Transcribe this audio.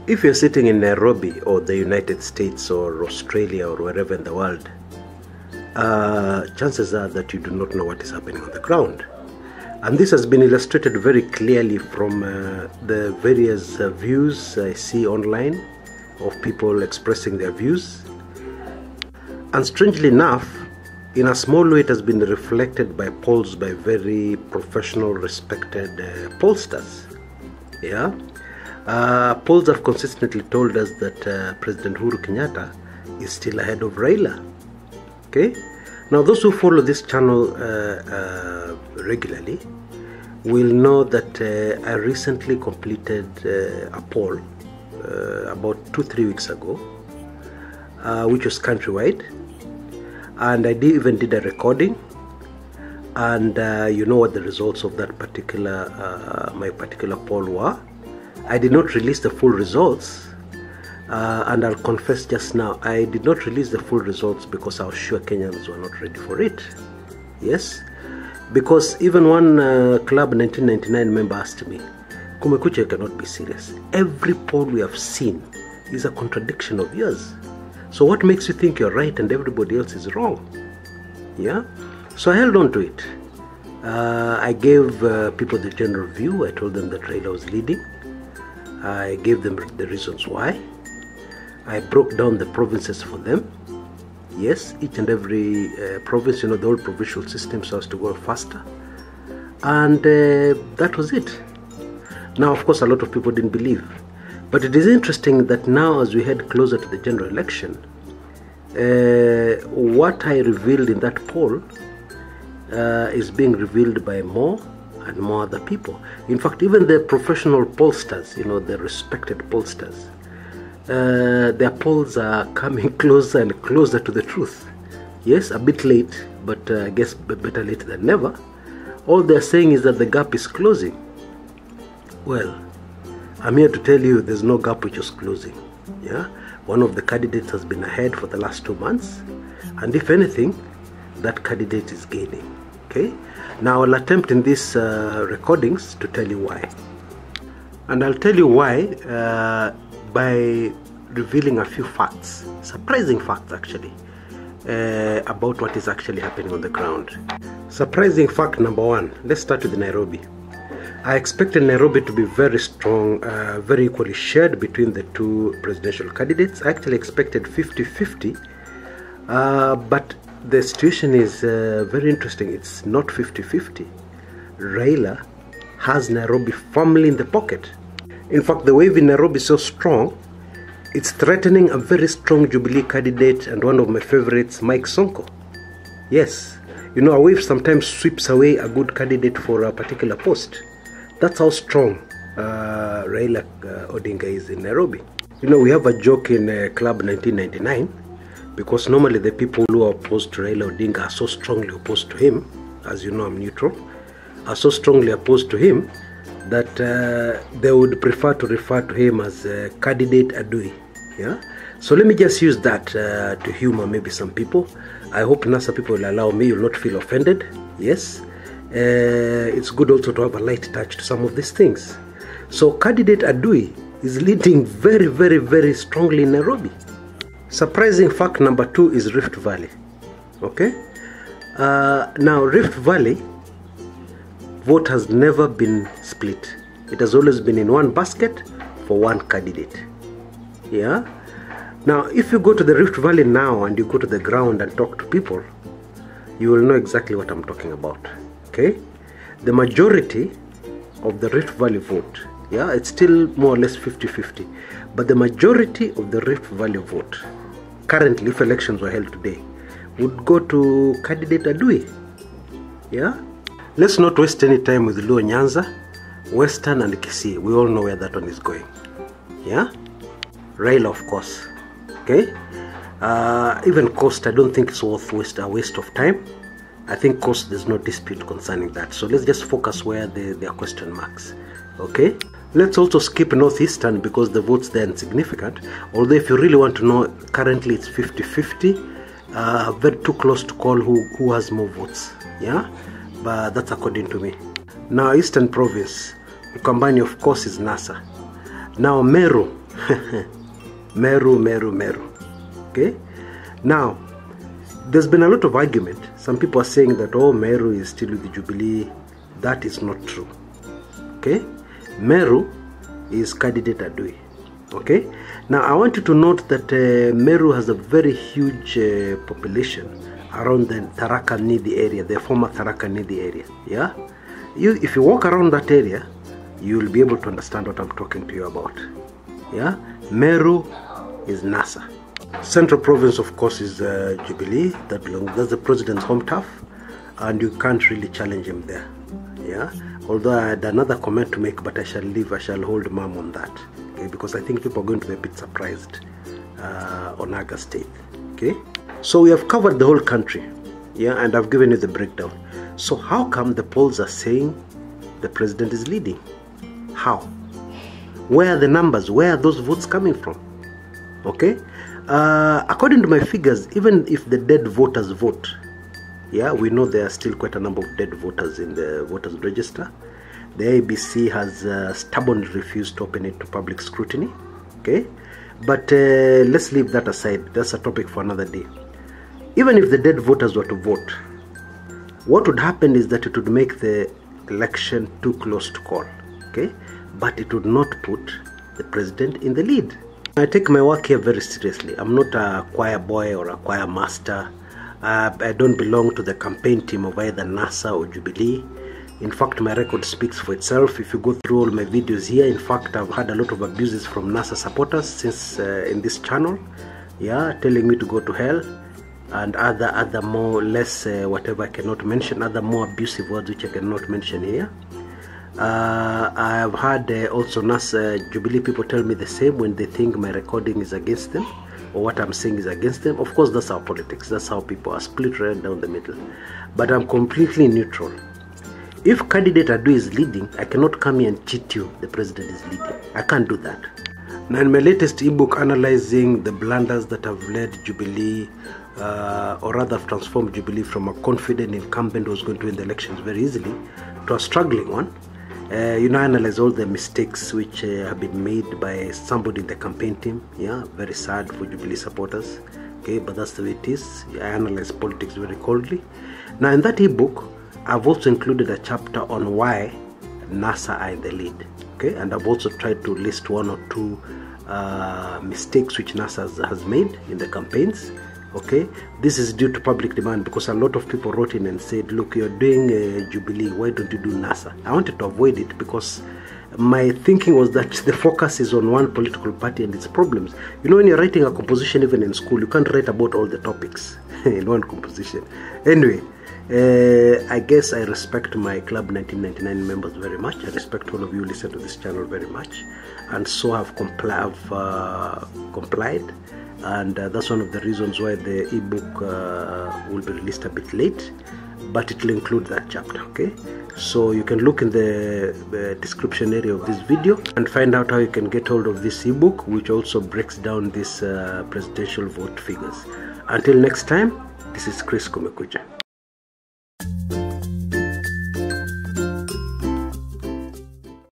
If you're sitting in Nairobi or the United States or Australia or wherever in the world, chances are that you do not know what is happening on the ground. And this has been illustrated very clearly from the various views I see online of people expressing their views. And strangely enough, in a small way, it has been reflected by polls by very professional, respected pollsters. Yeah, polls have consistently told us that President Uhuru Kenyatta is still ahead of Raila. Okay, now those who follow this channel regularly will know that I recently completed a poll about 2-3 weeks ago, which was countrywide. And I even did a recording, and you know what the results of that particular, my particular poll were. I did not release the full results, and I'll confess just now, I did not release the full results because I was sure Kenyans were not ready for it. Yes, because even one Club 1999 member asked me, Kumekucha cannot be serious. Every poll we have seen is a contradiction of yours. So what makes you think you're right and everybody else is wrong? Yeah? So I held on to it. I gave people the general view. I told them that Raila was leading. I gave them the reasons why. I broke down the provinces for them. Yes, each and every province, you know, the whole provincial system so as to go faster. And that was it. Now, of course, a lot of people didn't believe. But it is interesting that now, as we head closer to the general election, what I revealed in that poll is being revealed by more and more other people. In fact, even the professional pollsters, you know, the respected pollsters, their polls are coming closer and closer to the truth. Yes, a bit late, but I guess better late than never. All they're saying is that the gap is closing. Well, I'm here to tell you there's no gap which is closing. Yeah, one of the candidates has been ahead for the last 2 months, and if anything, that candidate is gaining. Okay, now I'll attempt in these recordings to tell you why, and I'll tell you why by revealing a few facts, surprising facts actually, about what is actually happening on the ground. Surprising fact number one. Let's start with Nairobi. I expected Nairobi to be very strong, very equally shared between the two presidential candidates. I actually expected 50-50, but the situation is very interesting. It's not 50-50. Raila has Nairobi firmly in the pocket. In fact, the wave in Nairobi is so strong, it's threatening a very strong Jubilee candidate and one of my favorites, Mike Sonko. Yes, you know, a wave sometimes sweeps away a good candidate for a particular post. That's how strong Raila Odinga is in Nairobi. You know, we have a joke in Club 1999, because normally the people who are opposed to Raila Odinga are so strongly opposed to him, as you know I'm neutral, are so strongly opposed to him that they would prefer to refer to him as candidate Adui. Yeah? So let me just use that to humor maybe some people. I hope NASA people will allow me, you'll not feel offended. Yes. It's good also to have a light touch to some of these things. So candidate Adui is leading very, very, very strongly in Nairobi. Surprising fact number two is Rift Valley. Okay, now Rift Valley vote has never been split. It has always been in one basket for one candidate. Yeah. Now if you go to the Rift Valley now and you go to the ground and talk to people, you will know exactly what I'm talking about. Okay, the majority of the Rift Valley vote, yeah, it's still more or less 50-50, but the majority of the Rift Valley vote, currently, if elections were held today, would go to candidate Adui. Yeah, let's not waste any time with Luo Nyanza, Western and Kisii. We all know where that one is going. Yeah, Raila, of course. Okay, even Coast, I don't think it's worth a waste of time. I think Coast, there's no dispute concerning that. So let's just focus where there are question marks. Okay, let's also skip Northeastern because the votes there are insignificant. Although if you really want to know, currently it's 50-50. Very too close to call who has more votes. Yeah, but that's according to me. Now Eastern Province, Ukambani of course is NASA. Now Meru, Meru. Okay? Now, there's been a lot of argument. Some people are saying that, oh, Meru is still with the Jubilee. That is not true. Okay? Meru is candidate Adui. Okay? Now, I want you to note that Meru has a very huge population around the Tharaka Nithi area, the former Tharaka Nithi area. Yeah? If you walk around that area, you will be able to understand what I'm talking to you about. Yeah? Meru is NASA. Central Province, of course, is Jubilee. That's the president's home turf, and you can't really challenge him there. Yeah. Although I had another comment to make, but I shall leave. I shall hold mum on that, okay? Because I think people are going to be a bit surprised on August 8th. Okay. So we have covered the whole country, yeah, and I've given you the breakdown. So how come the polls are saying the president is leading? How? Where are the numbers? Where are those votes coming from? Okay. According to my figures, even if the dead voters vote, yeah, we know there are still quite a number of dead voters in the voters register. The IEBC has stubbornly refused to open it to public scrutiny. Okay, but let's leave that aside. That's a topic for another day. Even if the dead voters were to vote, what would happen is that it would make the election too close to call. Okay, but it would not put the president in the lead. I take my work here very seriously. I'm not a choir boy or a choir master. I don't belong to the campaign team of either NASA or Jubilee. In fact, my record speaks for itself. If you go through all my videos here, in fact, I've had a lot of abuses from NASA supporters since in this channel. Yeah, telling me to go to hell, and other more or less whatever I cannot mention, other more abusive words which I cannot mention here. I have had also NASA Jubilee people tell me the same when they think my recording is against them or what I'm saying is against them. Of course, that's our politics. That's how people are split right down the middle. But I'm completely neutral. If candidate Adui is leading, I cannot come here and cheat you the president is leading. I can't do that. Now, in my latest ebook analyzing the blunders that have led Jubilee, or rather have transformed Jubilee from a confident incumbent who was going to win the elections very easily to a struggling one, I analyze all the mistakes which have been made by somebody in the campaign team. Yeah, very sad for Jubilee supporters. Okay, but that's the way it is. I analyze politics very coldly. Now, in that ebook, I've also included a chapter on why NASA are in the lead. Okay, and I've also tried to list one or two mistakes which NASA has made in the campaigns. Okay, this is due to public demand because a lot of people wrote in and said, look, you're doing Jubilee, why don't you do NASA? I wanted to avoid it because my thinking was that the focus is on one political party and its problems. You know, when you're writing a composition, even in school, you can't write about all the topics in one composition. Anyway, I guess I respect my Club 1999 members very much. I respect all of you who listen to this channel very much, and so I've complied. And that's one of the reasons why the ebook will be released a bit late, but it will include that chapter. Okay, so you can look in the description area of this video and find out how you can get hold of this ebook, which also breaks down these presidential vote figures. Until next time, this is Chris Kumekucha.